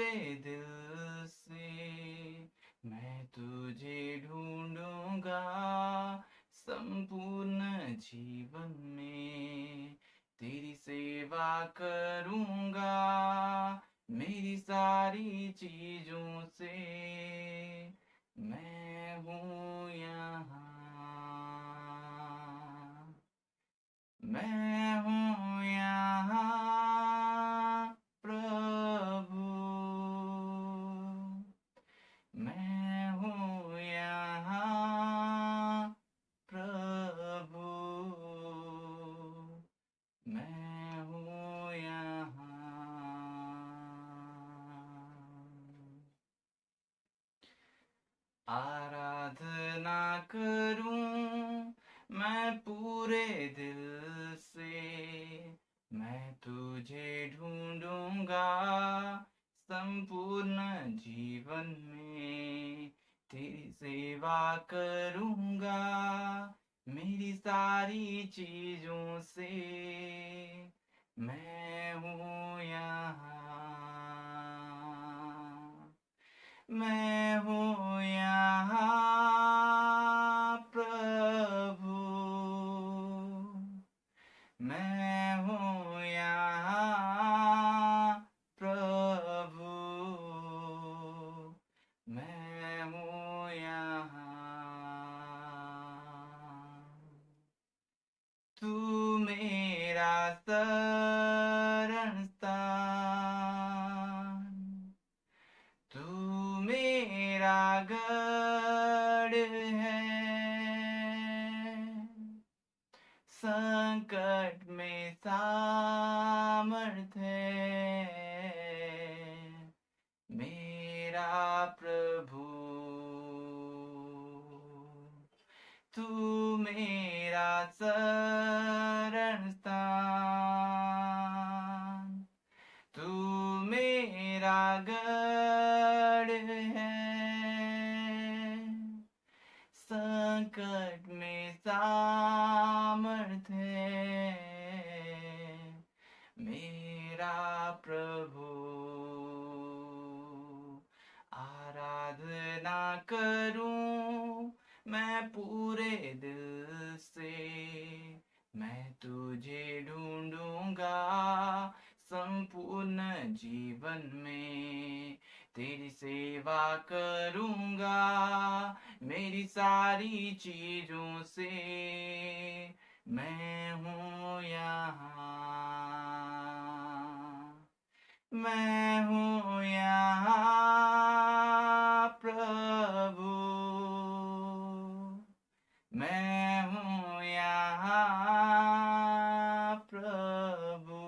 पूरे दिल से मैं तुझे ढूंढूंगा, संपूर्ण जीवन में तेरी सेवा करूंगा, मेरी सारी चीजों से मैं हूँ यहाँ, मैं हूँ यहाँ प्रभु, मैं हूँ यहाँ प्रभु, मैं हूँ यहाँ। आराधना करूं मैं पूरे दिल से, मैं तुझे ढूंढूंगा, संपूर्ण जीवन में तेरी सेवा करूंगा, मेरी सारी चीजों से मैं हूँ यहाँ, मैं हूँ यहाँ प्रभु, मैं हूँ यहाँ प्रभु, मैं हूँ यहाँ। तू मेरा शरण स्थान, तू मेरा गढ़ है, संकट में सामर्थ है मेरा प्रभु, तू मेरा शरण स्थान, तू मेरा गढ़ है, संकट में सामर्थ है मेरा प्रभु। आराधना करूं मैं पूरे दिल से, मैं तुझे ढूंढूंगा, संपूर्ण जीवन में तेरी सेवा करूंगा, मेरी सारी चीजों से मैं हूँ यहाँ, मैं हूँ यहाँ प्रभु, मैं हूँ यहाँ प्रभु,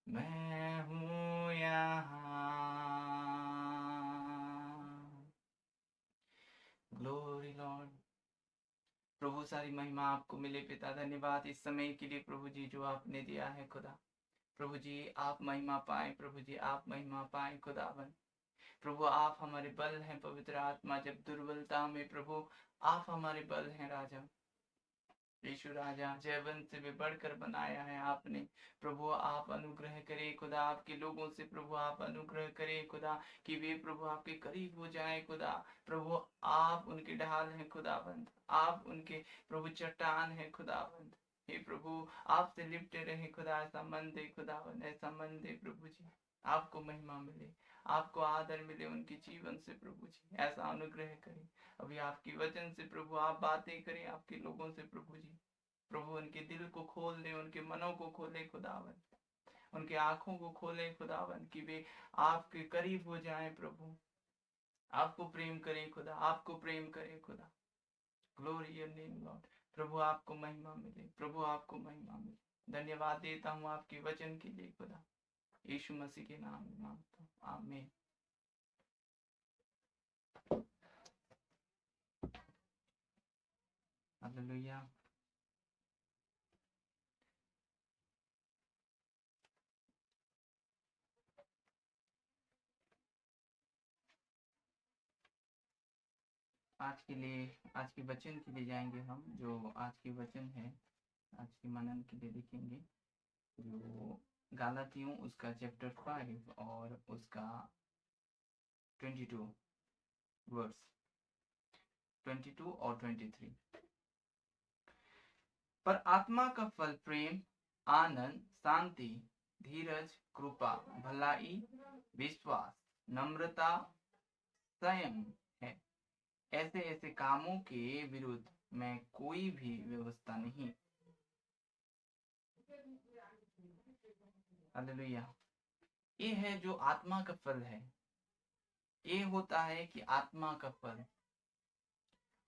मैं हूँ यहाँ। Glory Lord. प्रभु सारी महिमा आपको मिले पिता, धन्यवाद इस समय के लिए प्रभु जी जो आपने दिया है खुदा। प्रभु जी आप महिमा पाएं, प्रभु जी आप महिमा पाएं खुदावन। प्रभु आप हमारे बल हैं पवित्र आत्मा, जब दुर्बलता में प्रभु आप हमारे बल हैं राजा। यीशु राजा जयवंत से भी बढ़कर बनाया है आपने। प्रभु आप अनुग्रह करें खुदा, आपके लोगों से प्रभु आप अनुग्रह करें खुदा, कि वे प्रभु आपके करीब हो जाए खुदा। प्रभु आप उनके ढाल हैं खुदाबंद, आप उनके प्रभु चट्टान है खुदाबंद। हे प्रभु आपसे लिपटे रहे खुदा, ऐसा मन दे खुदाबंद, ऐसा मन दे प्रभु जी। आपको महिमा मिले, आपको आदर मिले उनके जीवन से प्रभु जी, ऐसा अनुग्रह करें। अभी आपकी वचन से प्रभु आप बातें करें आपके लोगों से प्रभु जी। प्रभु उनके दिल को खोल दे, उनके मनों को खोले खुदावन, उनके आंखों को खोले खुदावन, कि वे आपके करीब हो जाएं प्रभु, आपको प्रेम करें खुदा, आपको प्रेम करें खुदा। Glory your name Lord. प्रभु आपको महिमा मिले, प्रभु आपको महिमा मिले। धन्यवाद देता हूँ आपके वचन के लिए खुदा, यीशु मसीह के नाम में मांगता हूँ, आमीन। हालेलुया। आज के लिए, आज के वचन के लिए जाएंगे हम, जो आज के वचन है, आज के मनन के लिए देखेंगे जो गलातियों उसका चैप्टर 5 और उसका 22 वर्स 22 और 23। पर आत्मा का फल प्रेम, आनंद, शांति, धीरज, कृपा, भलाई, विश्वास, नम्रता, संयम है। ऐसे ऐसे कामों के विरुद्ध में कोई भी व्यवस्था नहीं। हालेलुया। ये है जो आत्मा का फल है। ये होता है कि आत्मा का फल।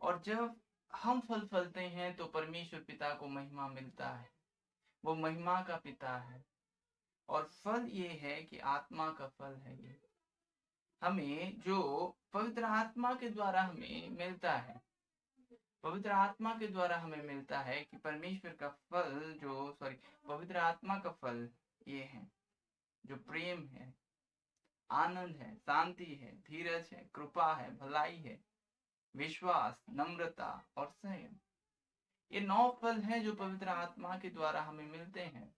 और जब हम फल फलते हैं तो परमेश्वर पिता को महिमा मिलता है। वो महिमा का पिता है। और फल ये है कि आत्मा का फल है। ये हमें जो पवित्र आत्मा के द्वारा हमें मिलता है, पवित्र आत्मा के द्वारा हमें मिलता है कि परमेश्वर का फल जो पवित्र आत्मा का फल ये है जो प्रेम है, आनंद है, शांति है, धीरज है, कृपा है, भलाई है, विश्वास, नम्रता और संयम। ये 9 फल हैं जो पवित्र आत्मा के द्वारा हमें मिलते हैं।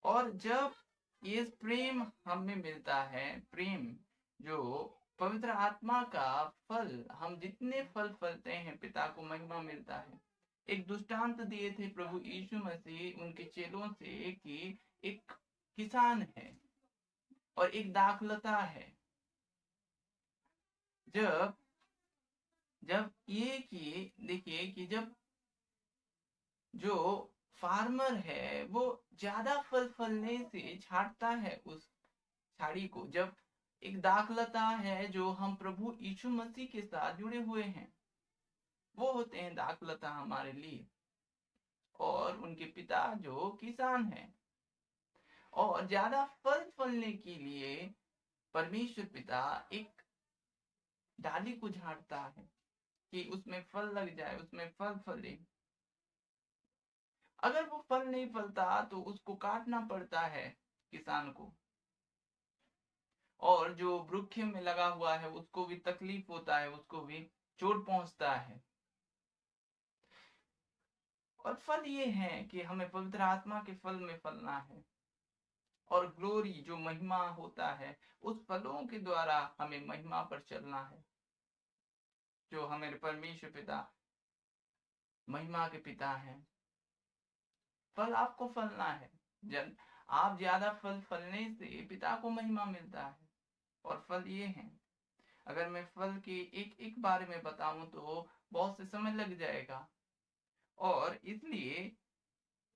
और जब ये प्रेम हमें मिलता है, प्रेम जो पवित्र आत्मा का फल, हम जितने फल फलते हैं पिता को महिमा मिलता है। एक दृष्टांत दिए थे प्रभु यीशु मसीह उनके चेलों से कि एक किसान है और एक दाखलता है। जब ये कि देखिए कि जब जो फार्मर है वो ज्यादा फल फलने से छांटता है उस झाड़ी को। जब एक दाखलता है जो हम प्रभु यीशु मसीह के साथ जुड़े हुए हैं, वो होते हैं दाखलता हमारे लिए। और उनके पिता जो किसान है, और ज्यादा फल फलने के लिए परमेश्वर पिता एक डाली को झाड़ता है कि उसमें फल लग जाए, उसमें फल फले। अगर वो फल नहीं फलता तो उसको काटना पड़ता है किसान को। और जो वृक्ष में लगा हुआ है उसको भी तकलीफ होता है, उसको भी चोट पहुंचता है। और फल ये है कि हमें पवित्र आत्मा के फल में फलना है। और ग्लोरी जो महिमा होता है, उस फलों के द्वारा हमें महिमा पर चलना है। जो हमारे परमेश्वर पिता महिमा के पिता हैं। फल आपको फलना है। जब आप ज्यादा फल फलने से पिता को महिमा मिलता है। और फल ये हैं। अगर मैं फल के एक एक बारे में बताऊं तो बहुत से समय लग जाएगा। और इसलिए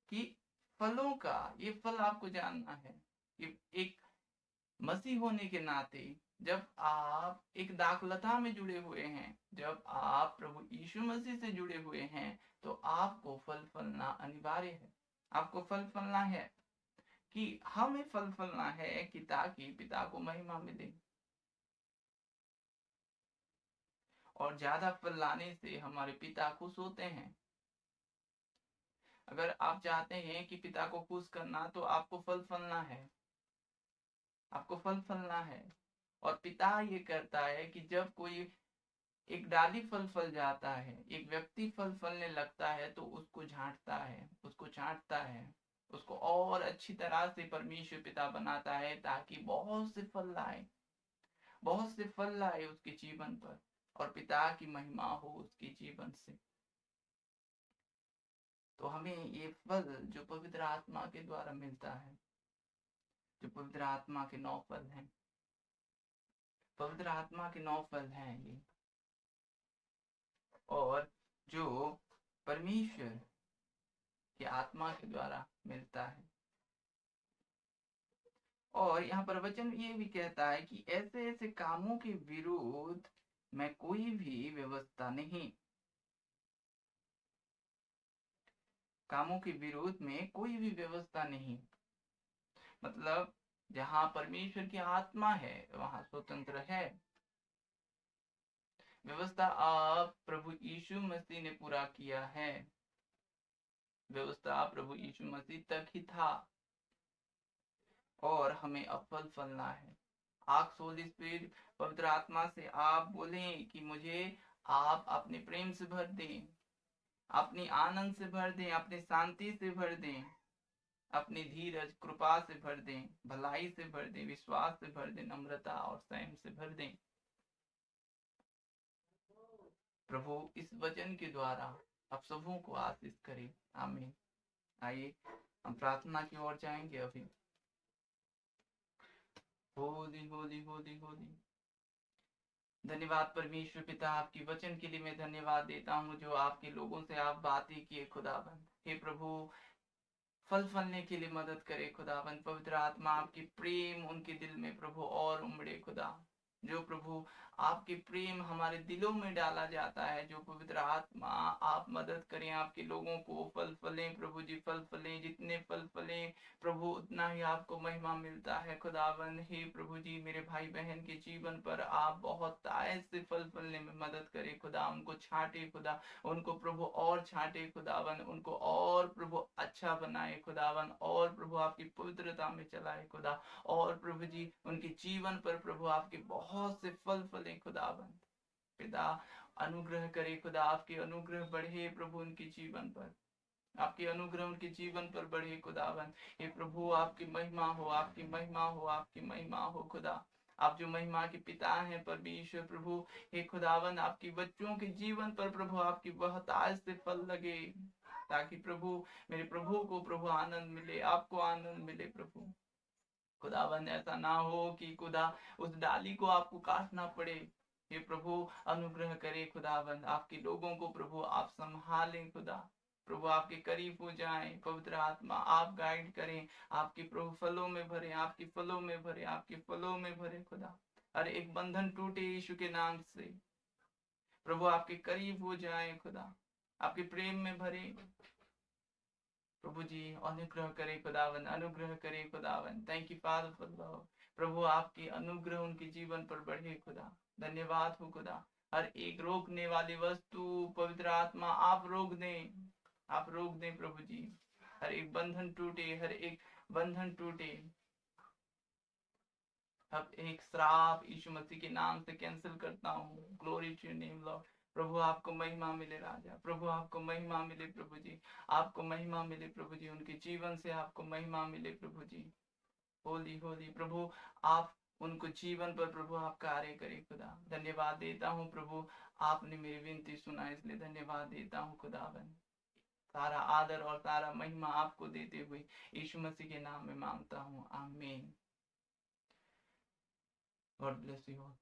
कि फलों का ये फल आपको जानना है कि एक मसीह होने के नाते जब आप एक दाखलता में जुड़े हुए हैं, जब आप प्रभु यीशु मसीह से जुड़े हुए हैं, तो आपको फल फलना अनिवार्य है। आपको फल फलना है कि हमें फल फलना है कि ताकि पिता को महिमा मिले। और ज्यादा फल लाने से हमारे पिता खुश होते हैं। अगर आप चाहते हैं कि पिता को खुश करना तो आपको फल फलना है। आपको फल फलना है। और पिता ये करता है कि जब कोई एक डाली फल फल जाता है, एक व्यक्ति फल फलने लगता है, तो उसको झांटता है, उसको छांटता है, उसको और अच्छी तरह से परमेश्वर पिता बनाता है ताकि बहुत से फल लाए, बहुत से फल लाए उसके जीवन पर और पिता की महिमा हो उसके जीवन से। तो हमें ये फल जो पवित्र आत्मा के द्वारा मिलता है, जो पवित्र आत्मा के 9 फल हैं, पवित्र आत्मा के 9 फल हैं ये। और जो परमेश्वर की आत्मा के द्वारा मिलता है। और यहाँ पर वचन ये भी कहता है कि ऐसे ऐसे कामों के विरुद्ध में कोई भी व्यवस्था नहीं। कामों के विरोध में कोई भी व्यवस्था नहीं। मतलब जहां परमेश्वर की आत्मा है वहां स्वतंत्र है। व्यवस्था आप प्रभु यीशु मसीह ने पूरा किया है। व्यवस्था प्रभु यीशु मसीह तक ही था। और हमें अब फल फलना है। आप होली स्पिरिट पवित्र आत्मा से आप बोलें कि मुझे आप अपने प्रेम से भर दें, अपनी आनंद से भर दें, अपनी शांति से भर दें। अपनी धीरज कृपा से भर दें, भलाई से भर दें, विश्वास से भर दें, नम्रता और संयम से भर दें। प्रभु इस वचन के द्वारा आप सबों को आशीष करें। आमीन। आइए हम प्रार्थना की ओर जाएंगे अभी। होली होली होली होली। धन्यवाद परमेश्वर पिता, आपकी वचन के लिए मैं धन्यवाद देता हूँ जो आपके लोगों से आप बातें किए खुदाबंद। हे प्रभु, फल फलने के लिए मदद करे खुदाबंद। पवित्र आत्मा आपकी प्रेम उनके दिल में प्रभु और उमड़े खुदा। जो प्रभु आपके प्रेम हमारे दिलों में डाला जाता है, जो पवित्र आत्मा आप मदद करें आपके लोगों को फल फलें प्रभु जी, फल फलें। जितने फल फलें प्रभु उतना ही आपको महिमा मिलता है खुदावन। हे प्रभु जी, मेरे भाई बहन के जीवन पर आप बहुत तायत से फल फलने में मदद करें खुदा। उनको छाटे खुदा, उनको प्रभु और छाटे खुदावन, उनको और प्रभु अच्छा बनाए खुदावन, और प्रभु आपकी पवित्रता में चलाए खुदा। और प्रभु जी उनके जीवन पर प्रभु आपके बहुत से फल फले खुदावन। पिता अनुग्रह करे खुदा, आपके अनुग्रह बढ़े प्रभु उनके जीवन पर, आपके अनुग्रह उनके जीवन पर बढ़े खुदावन। हे प्रभु आपकी महिमा हो, आपकी महिमा हो, आपकी महिमा हो खुदा। आप जो महिमा के पिता हैं परमेश्वर प्रभु, हे खुदावन आपके बच्चों के जीवन पर प्रभु आपकी बहुत आज से फल लगे, ताकि प्रभु मेरे प्रभु को प्रभु आनंद मिले, आपको आनंद मिले प्रभु। खुदावन ऐसा ना हो कि खुदा उस डाली को आपको काटना पड़े। हे प्रभु अनुग्रह करे खुदावन, आपके लोगों को प्रभु आप संभालें खुदा। प्रभु आपके करीब हो जाएं, पवित्र आत्मा आप गाइड करें, आपके प्रभु फलों में भरे, आपके फलों में भरे, आपके फलों में भरे खुदा। हर एक बंधन टूटे यीशु के नाम से। प्रभु आपके करीब हो जाएं खुदा, आपके प्रेम में भरे प्रभु जी। अनुग्रह करे खुदावन, अनुग्रह करे खुदावन। Thank you father for love. प्रभु आपकी अनुग्रह उनके जीवन पर बढ़े खुदा। धन्यवाद हो खुदा। हर एक रोकने वाली वस्तु पवित्र आत्मा आप रोक दें, आप रोक दें प्रभु जी। हर एक बंधन टूटे, हर एक बंधन टूटे। अब एक श्राप यीशु मसीह के नाम से कैंसिल करता हूँ। Glory to your name Lord. प्रभु आपको महिमा मिले राजा, प्रभु आपको महिमा मिले प्रभु जी, आपको महिमा मिले प्रभु जी, उनके जीवन से आपको महिमा मिले प्रभु जी। होली होली प्रभु, आप उनको जीवन पर प्रभु आप कार्य करें खुदा। धन्यवाद देता हूँ प्रभु, आपने मेरी विनती सुना इसलिए धन्यवाद देता हूँ खुदावन। सारा आदर और सारा महिमा आपको देते हुए यीशु मसीह के नाम में मांगता हूँ, आमीन। God bless you all.